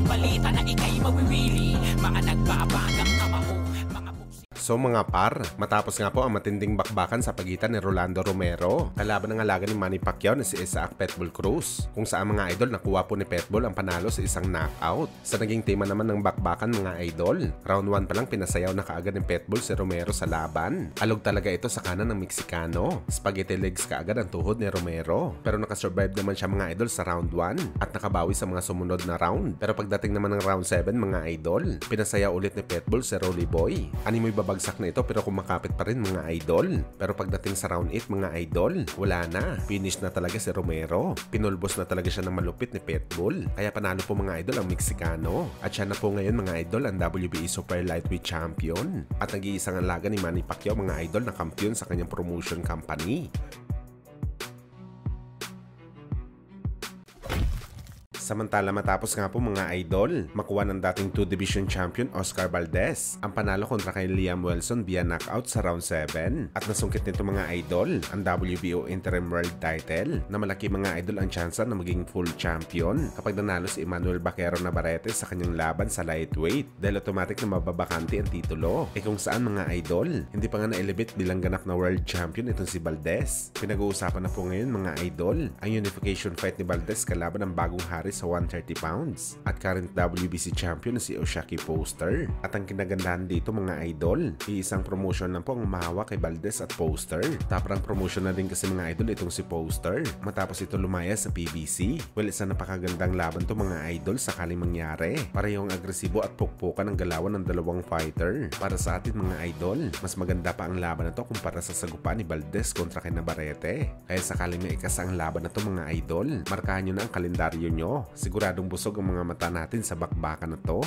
balita na ika'y mawiwili. Mga nagbabagang kamao, mga So mga par, matapos nga po ang matinding bakbakan sa pagitan ni Rolando Romero kalaban ng alaga ni Manny Pacquiao na si Isaac Pitbull Cruz, kung saan mga idol nakuha po ni Pitbull ang panalo sa isang knockout. Sa naging tema naman ng bakbakan mga idol, round 1 pa lang pinasayaw na kaagad ni Pitbull si Romero sa laban. Alog talaga ito sa kanan ng Meksikano. Spaghetti legs kaagad ang tuhod ni Romero, pero nakasurvive naman siya mga idol sa round 1 at nakabawi sa mga sumunod na round. Pero pagdating naman ng round 7 mga idol, pinasayaw ulit ni Pitbull si Rolly Boy. Animoy babagsak na ito pero kumakapit pa rin mga idol. Pero pagdating sa round 8 mga idol, wala na. Finish na talaga si Romero. Pinulbos na talaga siya ng malupit ni Pitbull. Kaya panalo po mga idol ang Meksikano. At siya na po ngayon mga idol ang WBA Super Lightweight Champion. At nag-iisang alaga ni Manny Pacquiao mga idol na kampiyon sa kanyang promotion company. Samantala matapos nga po mga idol, makuha ng dating 2 Division Champion Oscar Valdez ang panalo kontra kay Liam Wilson via knockout sa round 7 at nasungkit nito mga idol ang WBO Interim World Title na malaki mga idol ang tsansa na maging full champion kapag nanalo si Emmanuel Baquero Navarrete sa kanyang laban sa lightweight dahil automatic na mababakante ang titulo. Kung saan mga idol, hindi pa nga na-elevate bilang ganap na world champion itong si Valdez. Pinag-uusapan na po ngayon mga idol ang unification fight ni Valdez kalaban ng bagong hari sa 130 pounds at current WBC champion na si Oshaki Poster. At ang kinagandahan dito mga idol, iisang promotion lang po ang mahawa kay Valdez at Poster. Taprang promotion na din kasi mga idol itong si Poster matapos ito lumaya sa PBC. Well, isang napakagandang laban to mga idol sakaling mangyari. Parehong agresibo at pukpukan ang galawan ng dalawang fighter. Para sa atin mga idol, mas maganda pa ang laban na to kumpara sa sagupaan ni Valdez kontra kay Navarrete. Kaya sakaling may ikasa ang laban na to mga idol, markahan nyo na ang kalendaryo nyo. Siguradong busog ang mga mata natin sa bakbakan na to.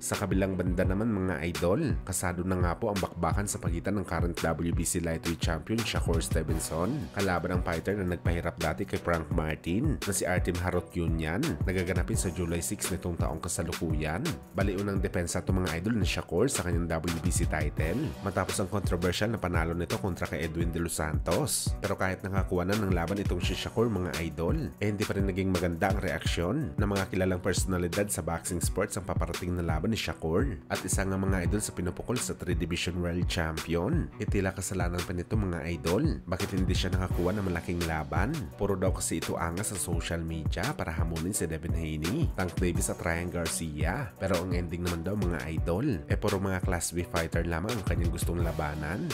Sa kabilang banda naman mga idol, kasado na nga po ang bakbakan sa pagitan ng current WBC Lightweight Champion Shakur Stevenson kalaban ang fighter na nagpahirap dati kay Frank Martin na si Artem Harutyunyan, nagaganapin sa July 6 nitong taong kasalukuyan. Bali unang depensa ito mga idol ni Shakur sa kanyang WBC title matapos ang controversial na panalo nito kontra kay Edwin De Los Santos. Pero kahit nakakuha na ng laban itong si Shakur mga idol, hindi pa rin naging maganda ang reaksyon ng mga kilalang personalidad sa boxing sports ang paparating na laban ni Shakur. At isa nga mga idol sa pinupukol sa 3 Division World Champion. Itila kasalanan pa nito mga idol. Bakit hindi siya nakakuha ng malaking laban? Puro daw kasi ito angas sa social media para hamunin si Devin Haney, Tank Davis at Ryan Garcia. Pero ang ending naman daw mga idol, puro mga Class B fighter lamang ang kanyang gustong labanan.